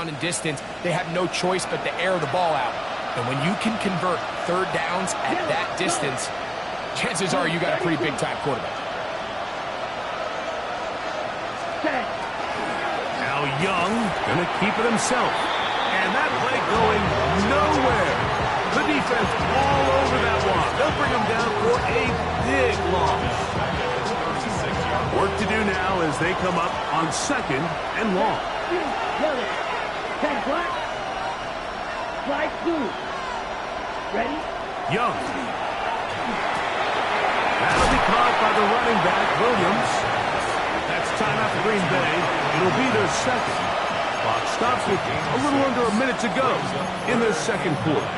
down in distance, they have no choice but to air the ball out. And when you can convert third downs at that distance, chances are you got a pretty big-time quarterback. Now Young gonna keep it himself. And that play going nowhere. The defense all over that one. They'll bring him down for a big loss. Work to do now as they come up on 2nd and long. Ready? Young. That'll be caught by the running back, Williams. That's timeout for Green Bay. It'll be their 2nd. Clock stops with a little under a minute to go in the 2nd quarter.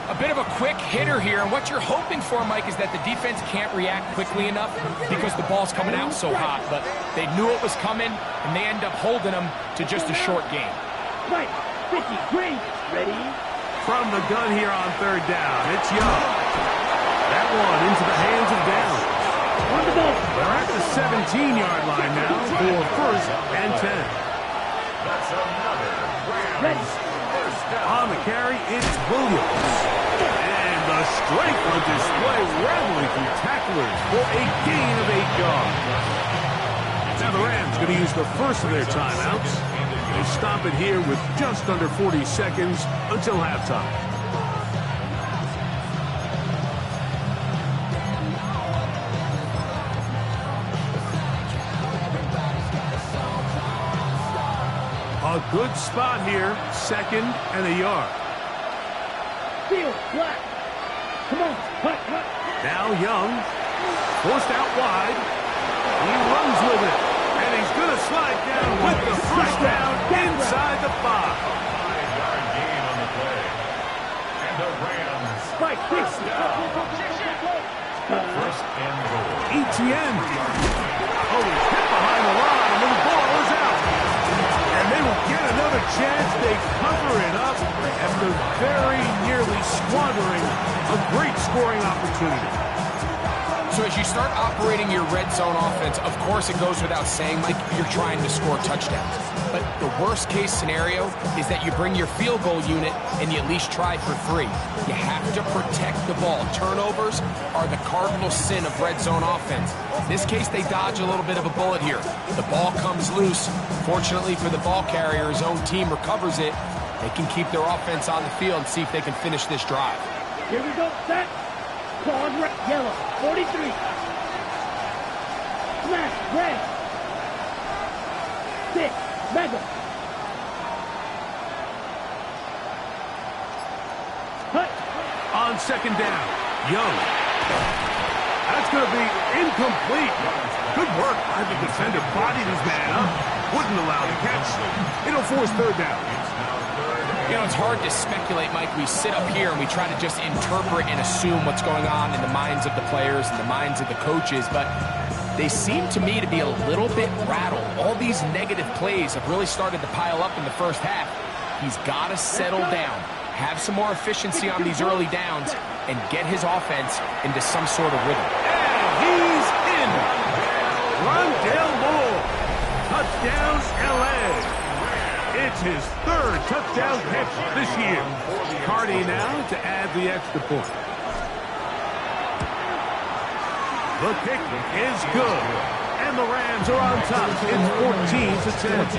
A bit of a quick hitter here, and what you're hoping for, Mike, is that the defense can't react quickly enough because the ball's coming out so hot, but they knew it was coming, and they end up holding them to just a short game. Right, 50, Green, ready? From the gun here on 3rd down, it's Young. That one into the hands of Downs. They're at the 17-yard line now for 1st and 10. Ready? On the carry, it's Williams. And the strength on display, rattling through tacklers for a gain of 8 yards. Now the Rams going to use the first of their timeouts. They stop it here with just under 40 seconds until halftime. A good spot here, 2nd and a yard. Field, black. Come on, hut. Now Young, forced out wide. He runs with it, and he's going to slide down with the first down inside the 5. 5-yard gain on the play. And the Rams. Spike, this. 1st and goal. ETN. Oh, he's hit behind the line, and the ball is out. And they will get another chance. They cover it up after very nearly squandering a great scoring opportunity. So as you start operating your red zone offense, of course it goes without saying, Mike, you're trying to score touchdowns. But the worst case scenario is that you bring your field goal unit and you at least try for 3. You have to protect the ball. Turnovers are the cardinal sin of red zone offense. In this case, they dodge a little bit of a bullet here. The ball comes loose. Fortunately for the ball carrier, his own team recovers it. They can keep their offense on the field and see if they can finish this drive. Here we go, set. Pause, red, yellow, 43. Smash, red. 6, mega. Hut. On 2nd down, Young. That's going to be incomplete. Good work by the defender. Bodied his man up. Wouldn't allow the catch. It'll force 3rd down. You know, it's hard to speculate, Mike. We sit up here and we try to just interpret and assume what's going on in the minds of the players and the minds of the coaches, but they seem to me to be a little bit rattled. All these negative plays have really started to pile up in the first half. He's got to settle down, have some more efficiency on these early downs, and get his offense into some sort of rhythm. And he's in. Rondale Moore. Touchdown, L.A. It's his 3rd touchdown catch this year. Cardi now to add the extra point. The kick is good. And the Rams are on top. It's 14-10.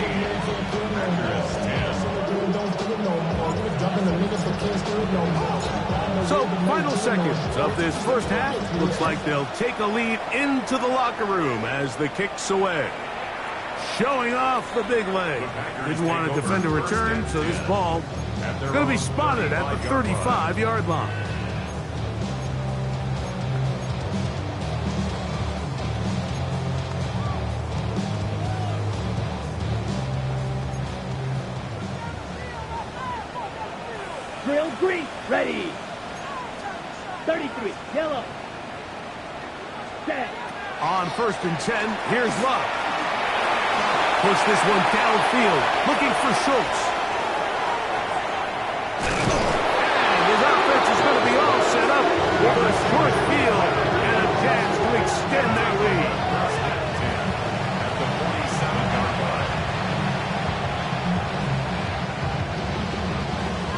So, final seconds of this first half. Looks like they'll take a lead into the locker room as the kick's away. Showing off the big leg. Didn't want to defend a return, so this ball is going to be spotted at the 35-yard line. Drill, green, ready. 33, yellow. Set. On 1st and 10, here's Love. Push this one downfield, looking for Schultz. And his offense is going to be all set up for a short field and a chance to extend their lead.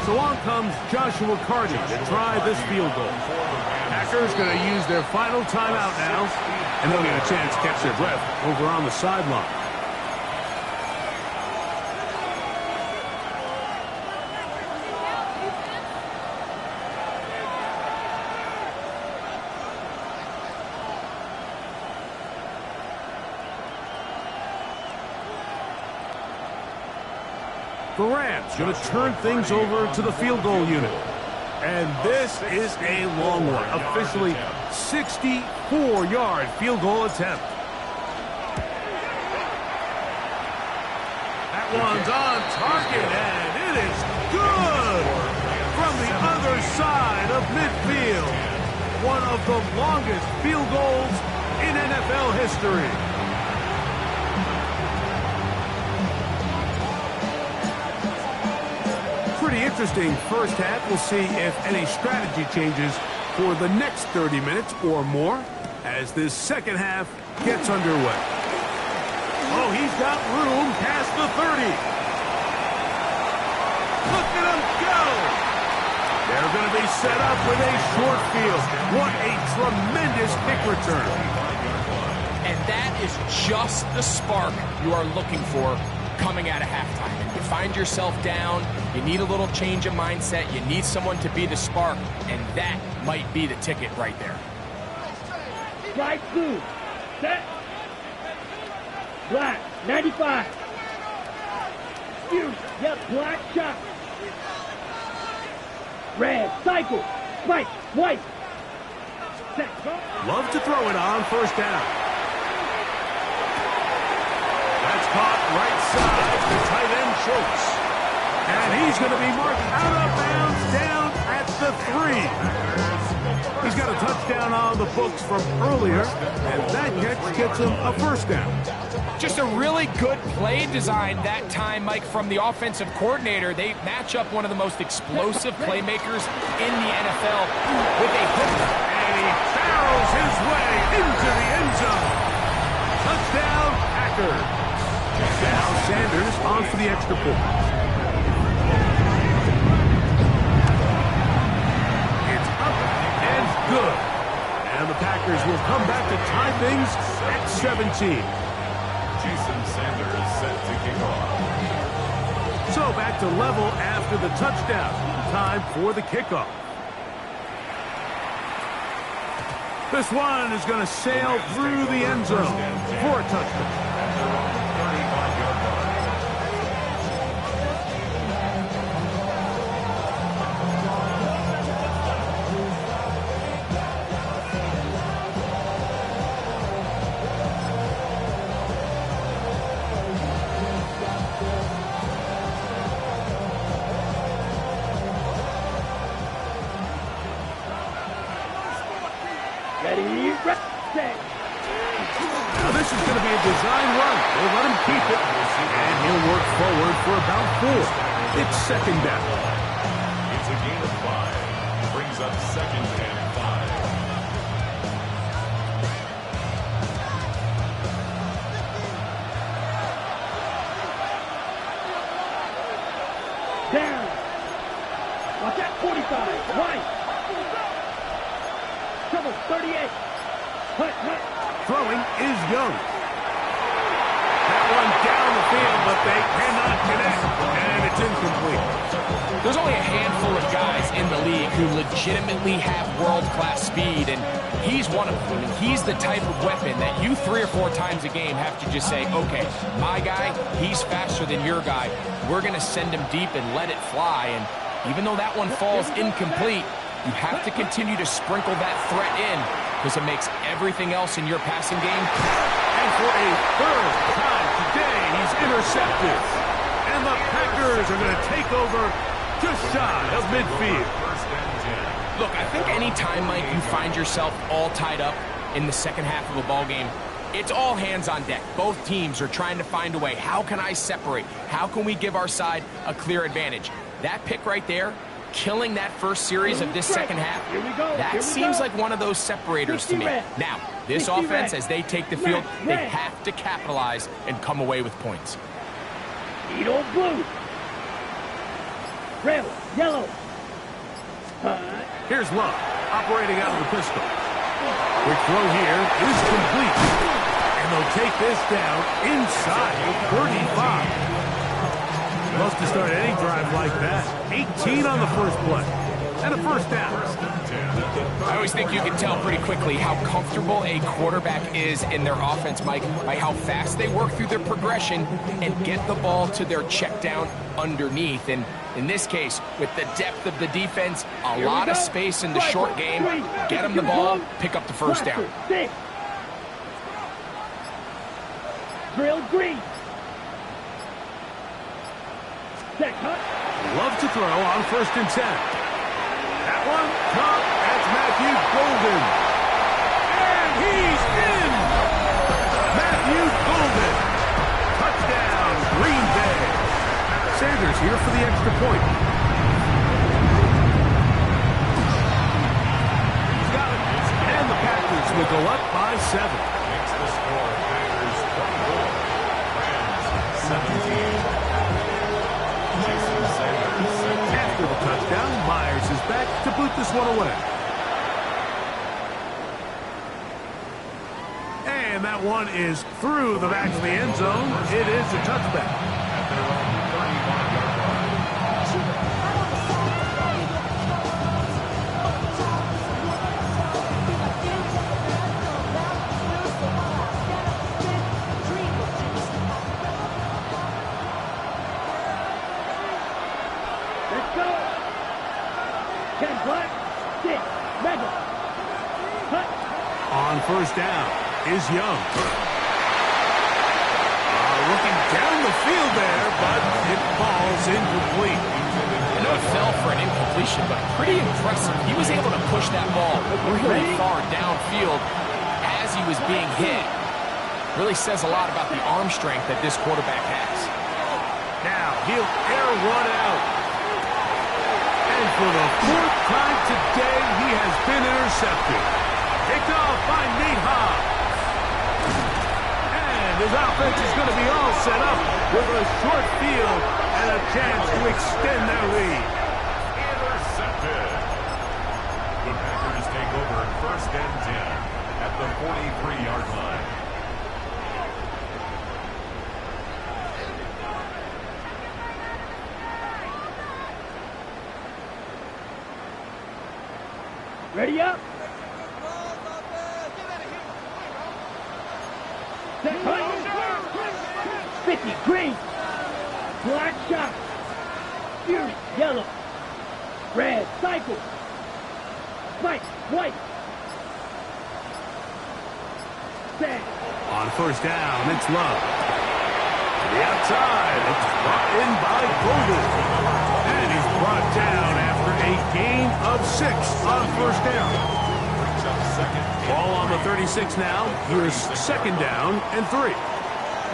So on comes Joshua Carty to try this field goal. Packers going to use their final timeout now, and they'll get a chance to catch their breath over on the sideline. The Rams going to turn things over to the field goal unit. And this is a long one. Officially 64-yard field goal attempt. That one's on target, and it is good from the other side of midfield. One of the longest field goals in NFL history. Pretty interesting first half. We'll see if any strategy changes for the next 30 minutes or more as this second half gets underway. Oh, he's got room past the 30. Look at him go! They're going to be set up with a short field. What a tremendous kick return. And that is just the spark you are looking for coming out of halftime. You find yourself down, you need a little change of mindset, you need someone to be the spark, and that might be the ticket right there. Right blue. Set. Black. 95. Excuse. Yep, black shot. Red. Cycle. White. White. Set. Love to throw it on first down. That's caught right side. The tight end chokes. And he's going to be marked out of bounds down at the 3. He's got a touchdown on the books from earlier, and that catch gets him a first down. Just a really good play design that time, Mike, from the offensive coordinator. They match up one of the most explosive playmakers in the NFL with a hook. And he barrels his way into the end zone. Touchdown, Packers. Now Sanders on for the extra point. It's up and good. And the Packers will come back to tie things at 17. Jason Sanders set to kick off. So back to level after the touchdown. Time for the kickoff. This one is going to sail through the end zone for a touchdown. Now this is going to be a design run. They'll let him keep it, and he'll work forward for about 4. It's second down. It's a gain of 5. Brings up second and 5. Down. Watch that 45. Right. Trouble 38. Hut, hut. Throwing is Young. That one down the field, but they cannot connect, and it's incomplete. There's only a handful of guys in the league who legitimately have world-class speed, and he's one of them. I mean, he's the type of weapon that you 3 or 4 times a game have to just say, okay, my guy, he's faster than your guy. We're going to send him deep and let it fly, and even though that one falls incomplete, you have to continue to sprinkle that threat in because it makes everything else in your passing game. And for a third time today, he's intercepted. And the Packers are going to take over just shy of midfield. First and 10. Look, I think any time, Mike, you find yourself all tied up in the second half of a ball game, it's all hands on deck. Both teams are trying to find a way. How can I separate? How can we give our side a clear advantage? That pick right there, killing that first series of this second half, that seems like one of those separators to me. Now, this offense, as they take the field, they have to capitalize and come away with points. Need old blue. Red. Yellow. Here's Love, operating out of the pistol. Quick throw here is complete. And they'll take this down inside the 35. Love to start any drive like that. 18 on the first play. And a first down. I always think you can tell pretty quickly how comfortable a quarterback is in their offense, Mike, by how fast they work through their progression and get the ball to their check down underneath. And in this case, with the depth of the defense, a lot of space in the short game, get them the ball, pick up the first down. Drill green. Set cut. Love to throw on 1st and 10. That one, top, that's Matthew Golden. And he's in! Matthew Golden. Touchdown, Green Bay. Sanders here for the extra point. He's got it. And the Packers will go up by 7. Makes the score Packers 24, Rams 17. After the touchdown, Myers is back to boot this one away. And that one is through the back of the end zone. It is a touchback. At their own 31-yard line. Let's go. 10 black, 6, mega. Cut. On 1st down is Young. Looking down the field there, but it falls incomplete. I know it fell for an incompletion, but pretty impressive. He was able to push that ball really far downfield as he was being hit. Really says a lot about the arm strength that this quarterback has. Now he'll air one out. And for the 4th time today, he has been intercepted. Picked off by Nate Hobbs. And his offense is going to be all set up with a short field and a chance to extend their lead. Intercepted. The Packers take over 1st and 10 at the 43-yard line. Ready up. Set cut. 50 green. Black shot. Fury yellow. Red cycle. Spike white. Set. On 1st down, it's Love. To the outside, it's brought in by Golden. And he's brought down after a gain of 6 on 1st down. Ball on the 36 now. Here's 2nd down and 3.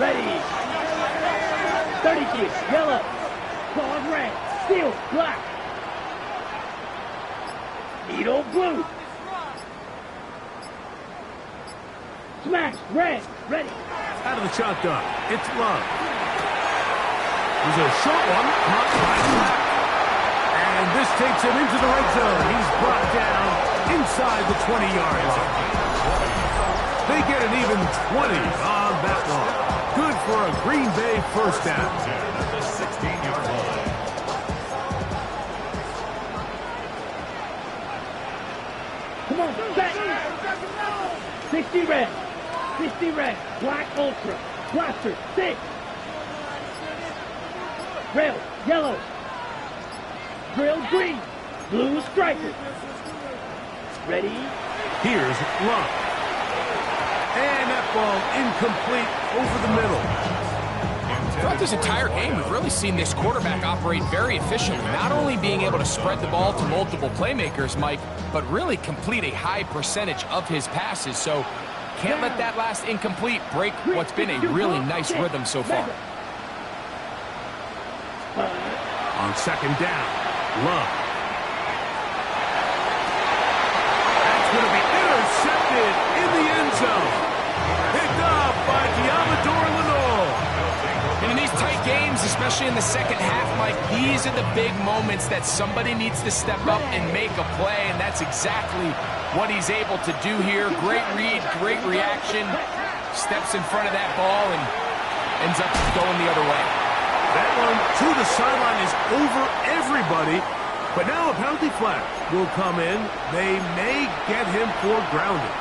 Ready. 32 yellow. Claws red. Steel black. Needle blue. Smash red. Ready. Out of the shotgun, it's Love. There's a short one, caught by Black. And this takes him into the red zone. He's brought down inside the 20-yard line. They get an even 20 on that one. Good for a Green Bay 1st down. At the 16-yard line. Come on, set. 60 red. 60 red. Black ultra. Blaster 6. Rail yellow. Drill green. Blue striker. Ready. Here's Love. And that ball incomplete over the middle. Throughout this entire game, we've really seen this quarterback operate very efficiently, not only being able to spread the ball to multiple playmakers, Mike, but really complete a high percentage of his passes. So can't let that last incomplete break what's been a really nice rhythm so far. On 2nd down, Love. That's going to be intercepted in the end zone. Picked up by Diamador Lenore. And in these tight games, times, especially in the second half, Mike, these are the big moments that somebody needs to step up and make a play, and that's exactly what he's able to do here. Great read, great reaction, steps in front of that ball and ends up going the other way. That one to the sideline is over everybody, but now a penalty flag will come in. They may get him for grounding.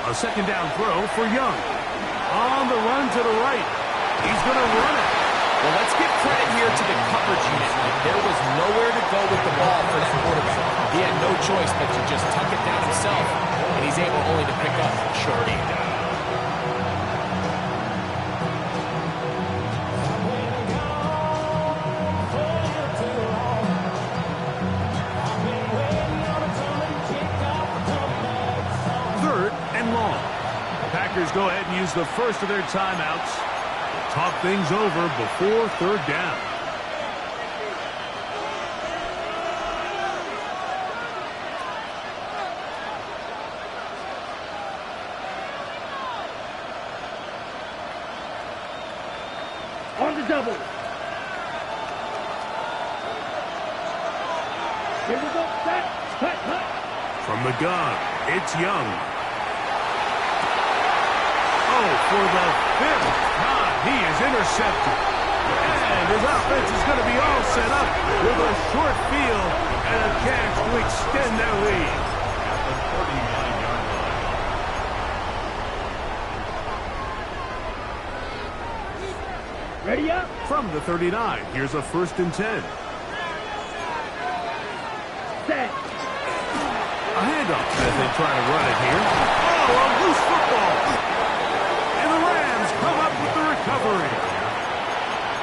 A second down throw for Young. On the run to the right. He's going to run it. Well, let's give credit here to the coverage unit. There was nowhere to go with the ball for that quarterback. He had no choice but to just tuck it down himself, and he's able only to pick up a short gain. Packers go ahead and use the first of their timeouts. Talk things over before third down. On the double. Here we go. Set. Cut. From the gun, it's Young. For the fifth time, he is intercepted. And his offense is going to be all set up with a short field and a chance to extend their lead. At the 49-yard line. Ready up. From the 39, here's a 1st and 10. Set. A handoff as they try to run it here. Oh, a loose football. Come up with the recovery.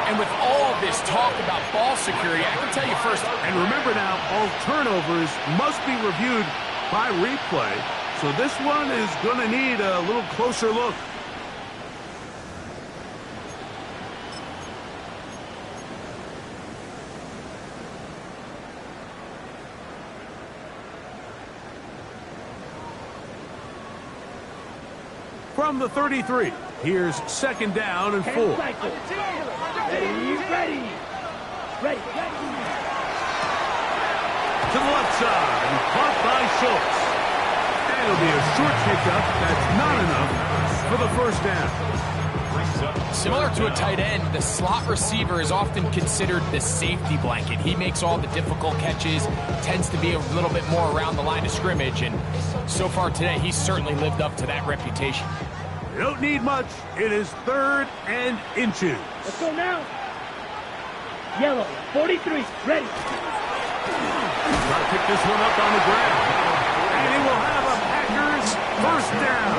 And with all this talk about ball security, I can tell you first. And remember now, all turnovers must be reviewed by replay. So this one is going to need a little closer look. From the 33. Here's 2nd down and 4. Ready. To the left side, and caught by Schultz. And it'll be a short pickup. That's not enough for the 1st down. Similar to a tight end, the slot receiver is often considered the safety blanket. He makes all the difficult catches, tends to be a little bit more around the line of scrimmage, and so far today, he's certainly lived up to that reputation. You don't need much. It is 3rd and inches. Let's go now. Yellow, 43, ready. Try to pick this one up on the ground. And he will have a Packers 1st down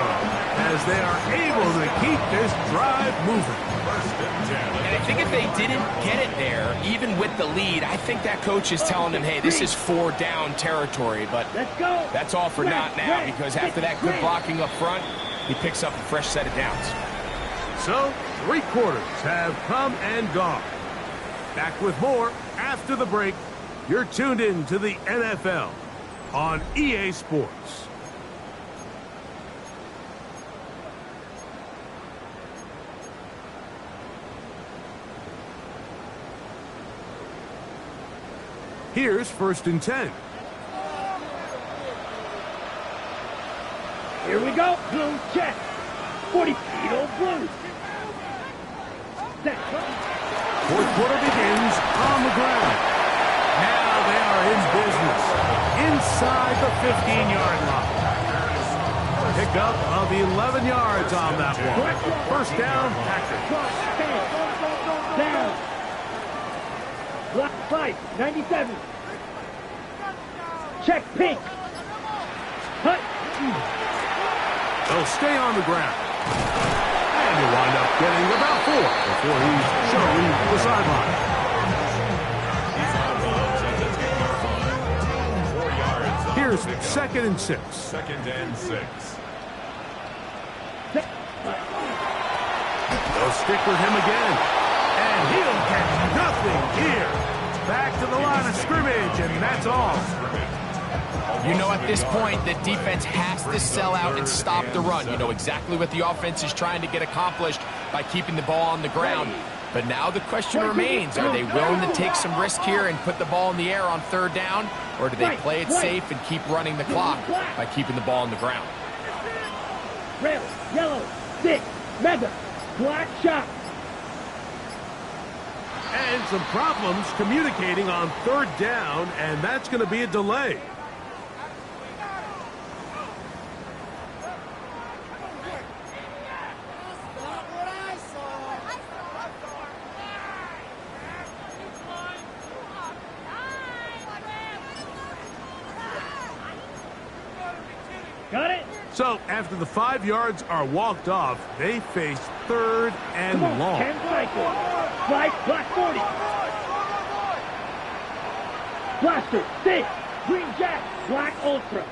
as they are able to keep this drive moving. 1st and 10. And I think if they didn't get it there, even with the lead, I think that coach is telling them, hey, this is 4 down territory. But Let's go. that's all for not now, because after that good blocking up front, he picks up a fresh set of downs. So, 3 quarters have come and gone. Back with more after the break. You're tuned in to the NFL on EA Sports. Here's 1st and 10. Here we go. Blue check. 40 feet old Blues. Set. 4th quarter begins on the ground. Now they are in business inside the 15-yard line. Pickup of 11 yards on that one. 1st down, Packers. Down. Block 5, 97. Check pink. Cut. They'll stay on the ground. And he'll wind up getting about 4 before he's showing the sideline. Here's 2nd and 6. 2nd and 6. They'll stick with him again. And he'll catch nothing here. back to the line of scrimmage, and that's all. You know, at this point, the defense has to sell out and stop the run. You know exactly what the offense is trying to get accomplished by keeping the ball on the ground. But now the question remains, are they willing to take some risk here and put the ball in the air on 3rd down? Or do they play it safe and keep running the clock by keeping the ball on the ground? Red, yellow, 6, mega, black shot. And some problems communicating on 3rd down, and that's going to be a delay. Got it? So, after the 5 yards are walked off, they face 3rd and Come on, long. 10 cycle. Flight, black 40. Blaster, 6. Green jack, black ultra.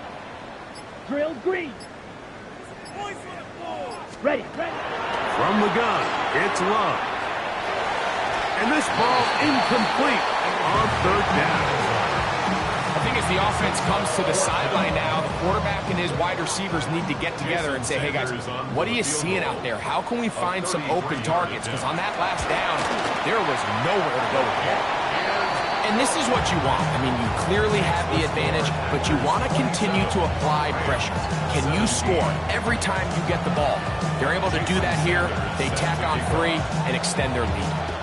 Drill green. Ready, ready. From the gun, it's Love. And this ball incomplete on 3rd down. I think as the offense comes to the sideline now, the quarterback and his wide receivers need to get together and say, hey guys, what are you seeing out there? How can we find some open targets? Because on that last down, there was nowhere to go with the ball. And this is what you want. I mean, you clearly have the advantage, but you want to continue to apply pressure. Can you score every time you get the ball? They're able to do that here. They tack on 3 and extend their lead.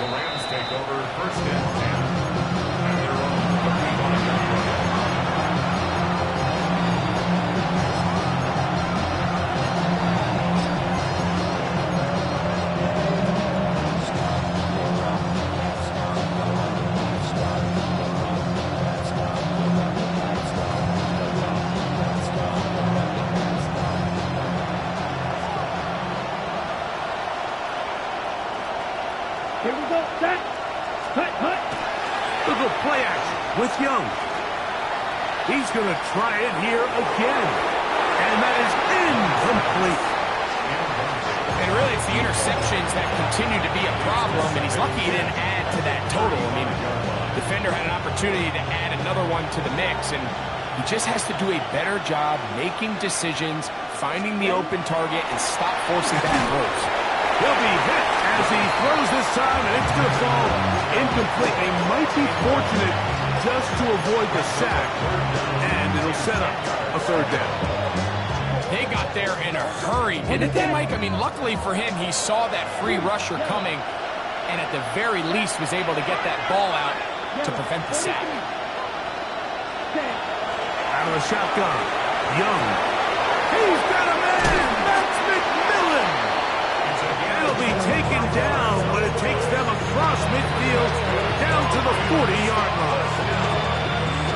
The Rams take over 1st and 10 at their own 35-yard line. Here we go, set. Hut, hut. Look at play action with Young. He's going to try it here again. And that is incomplete. And really, it's the interceptions that continue to be a problem, and he's lucky he didn't add to that total. I mean, the defender had an opportunity to add another one to the mix, and he just has to do a better job making decisions, finding the open target, and stop forcing bad throws. He'll be hit as he throws this time, and it's going to fall incomplete. They might be fortunate just to avoid the sack, and it'll set up a 3rd down. They got there in a hurry, didn't they, Mike? I mean, luckily for him, he saw that free rusher coming, and at the very least was able to get that ball out to prevent the sack. Out of the shotgun, Young. He's got a man! That's McMillan! That'll be taken down, but it takes them across midfield down to the 40-yard line.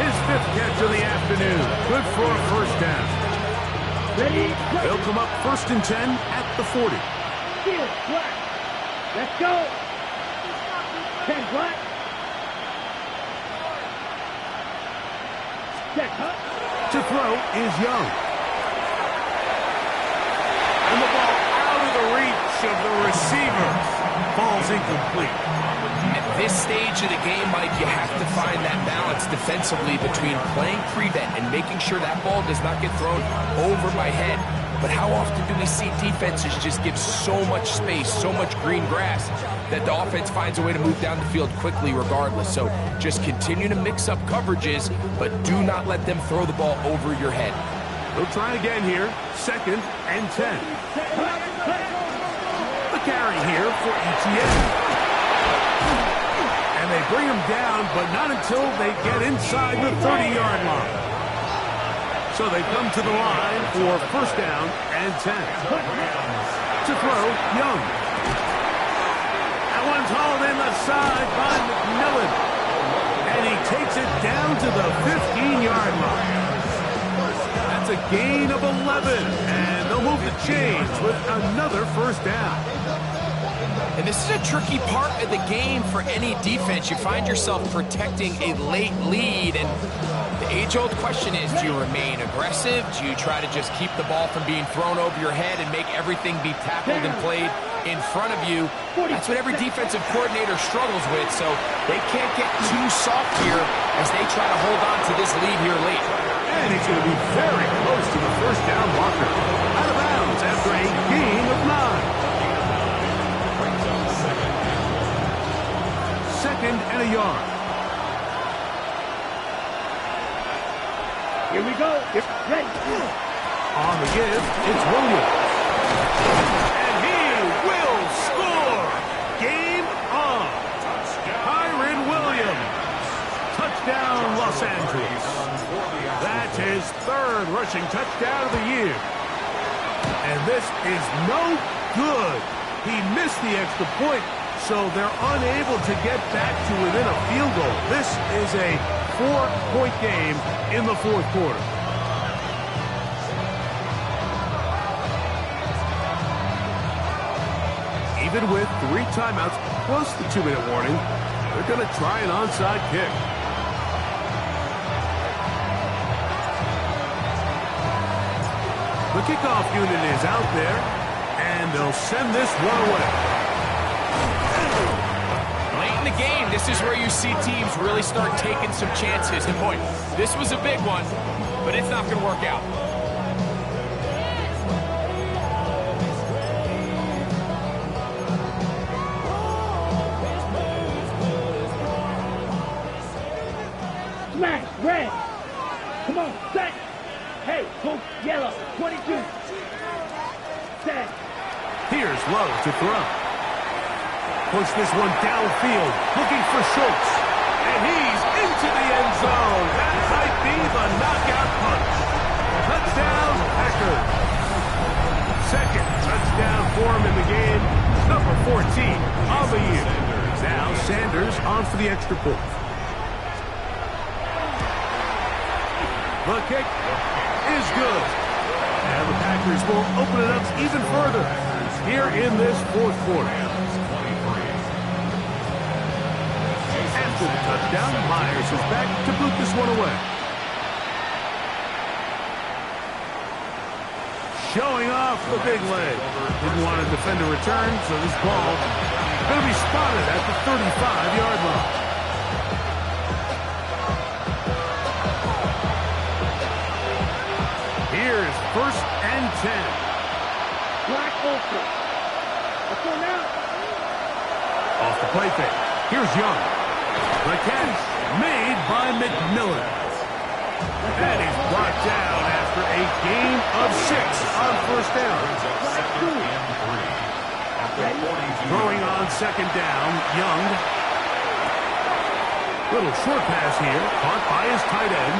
His 5th catch of the afternoon. Good for a 1st down. Ready, go. They'll come up 1st and 10 at the 40. Field, black. Let's go. 10, black. Set, hut. To throw is Young. And the ball out of the reach of the receiver. Ball's incomplete. At this stage of the game, Mike, you have to find that balance defensively between playing prevent and making sure that ball does not get thrown over my head. But how often do we see defenses just give so much space, so much green grass, that the offense finds a way to move down the field quickly regardless? So just continue to mix up coverages, but do not let them throw the ball over your head. They'll try again here. 2nd and 10. The carry here for ETN. And they bring him down, but not until they get inside the 30-yard line. So they come to the line for 1st down and 10. To throw, Young. That one's hauled in the side by McMillan. And he takes it down to the 15-yard line. That's a gain of 11, and they'll move the chains with another 1st down. And this is a tricky part of the game for any defense. You find yourself protecting a late lead, and the age-old question is, do you remain aggressive? Do you try to just keep the ball from being thrown over your head and make everything be tackled and played in front of you. That's what every defensive coordinator struggles with, so they can't get too soft here as they try to hold on to this lead here late. And he's going to be very close to the first down marker. Out of bounds after a gain of 9. Second and a yard. Here we go. It's ready. On the give, it's Williams. And he will score. Game on. Kyren Williams. Touchdown, Los Angeles. That's his 3rd rushing touchdown of the year. And this is no good. He missed the extra point, so they're unable to get back to within a field goal. This is a 4-point game in the 4th quarter. Even with 3 timeouts plus the 2-minute warning, they're going to try an onside kick. The kickoff unit is out there, and they'll send this one away. Late in the game, this is where you see teams really start taking some chances. And boy, this was a big one, but it's not going to work out. Smash, red. Come on, set. Hey, Coach Yellow, 22. Set. Here's Lowe to throw. Push this one downfield, looking for Schultz. And he's into the end zone. That might be the knockout punch. Touchdown, Packers. Second touchdown for him in the game. Number 14 on the year. Now Sanders on for the extra point. The kick is good. And the Packers will open it up even further here in this 4th quarter. After the touchdown, Myers is back to boot this one away. Showing off the big leg. Didn't want to defend a return, so this ball going to be spotted at the 35-yard line. Here's 1st and 10. Black Ultra. Let's go now. Off the play fake. Here's Young. The catch made by McMillan. And he's brought down after a gain of 6 on 1st down. Throwing on 2nd down, Young. Little short pass here, caught by his tight end.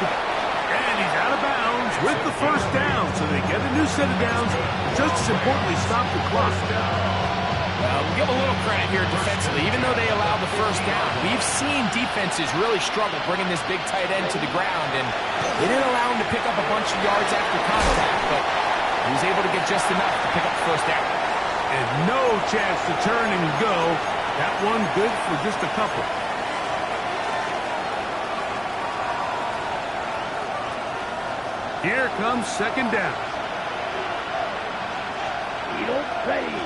And he's out of bounds with the 1st down, so they get a new set of downs. Just as importantly, stop the clock. We'll give a little credit here defensively. Even though they allowed the 1st down, we've seen defenses really struggle bringing this big tight end to the ground, and they didn't allow him to pick up a bunch of yards after contact, but he was able to get just enough to pick up the 1st down. And no chance to turn and go. That one good for just a couple. Here comes 2nd down. Beetle, ready.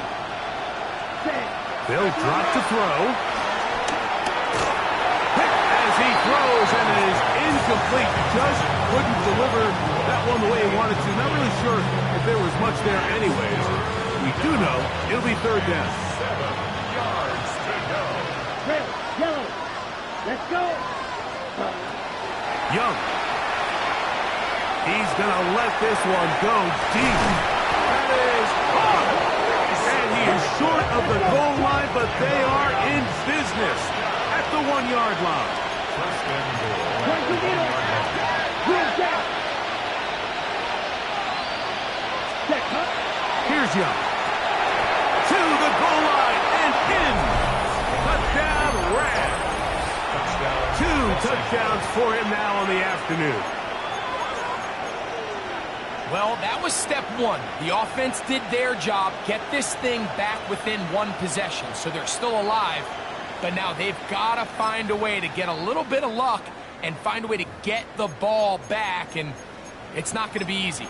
Set. They'll drop to throw. Hit as he throws, and it is incomplete. Just couldn't deliver that one the way he wanted to. Not really sure if there was much there anyways. We do know it'll be 3rd down. 7 yards to go. Red, yellow. Let's go. Young. He's going to let this one go deep. That is hard. And he is short of the goal line, but they are in business at the 1-yard line. 1st and goal. Here's Young. To the goal line and in. Touchdown, Rams. 2 touchdowns for him now on the afternoon. Well, that was step 1. The offense did their job, get this thing back within 1 possession, so they're still alive. But now they've got to find a way to get a little bit of luck and find a way to get the ball back, and it's not going to be easy.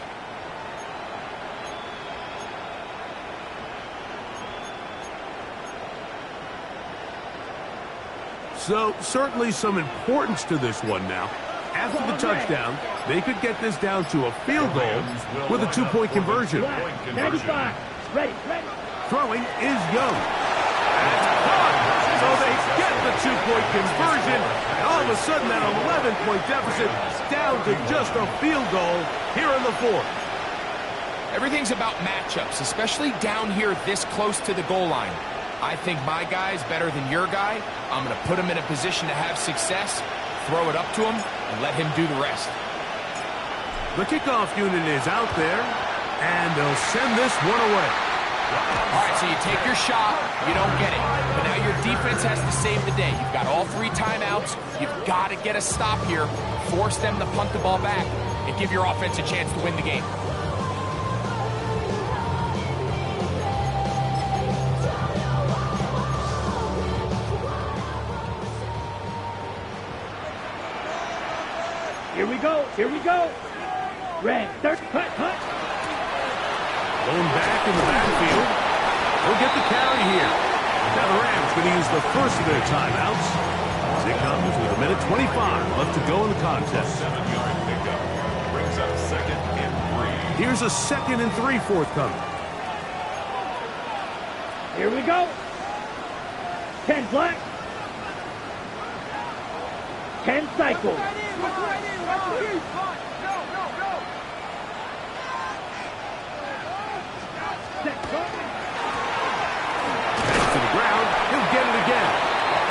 So, certainly some importance to this one now. After the touchdown, they could get this down to a field goal with a two-point conversion. 95. Ready. Throwing is Young. That's caught. So they get the two-point conversion. And all of a sudden, that 11-point deficit is down to just a field goal here in the fourth. Everything's about matchups, especially down here this close to the goal line. I think my guy's better than your guy. I'm going to put him in a position to have success, throw it up to him, and let him do the rest. The kickoff unit is out there, and they'll send this one away. All right, so you take your shot, you don't get it. But now your defense has to save the day. You've got all 3 timeouts. You've got to get a stop here, force them to punt the ball back, and give your offense a chance to win the game. Here we go. Red, third, cut. Going back in the backfield. They'll get the carry here. Now the Rams going to use the first of their timeouts. As it comes with 1:25 left to go in the contest. 7-yard pickup. Brings up 2nd and 3. Here's a 2nd and 3 forthcoming. Here we go. 10 black. 10 cycle. To the ground, he'll get it again.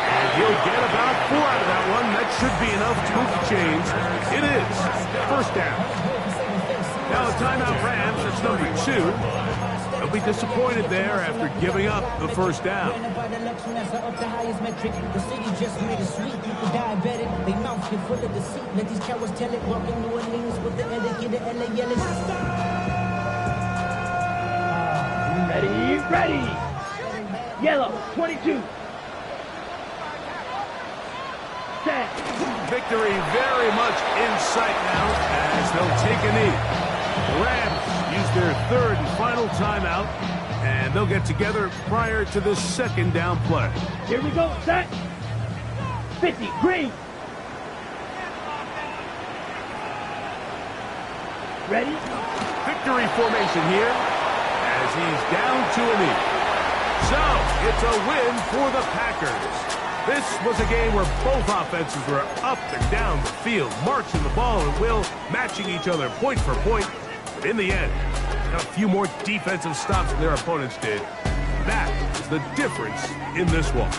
And he'll get about 4 out of that one. That should be enough to move the chains. It is. First down. Now a timeout Rams, it's number 2. They'll be disappointed there after giving up the first down. Ready. Yellow, 22. Set. Victory very much in sight now as they'll take a knee. The Rams use their 3rd and final timeout, and they'll get together prior to the 2nd down play. Here we go, set. 50, green. Ready? Victory formation here as he's down to a knee. So, it's a win for the Packers. This was a game where both offenses were up and down the field, marching the ball at will, matching each other point for point. But in the end, a few more defensive stops than their opponents did. That is the difference in this one.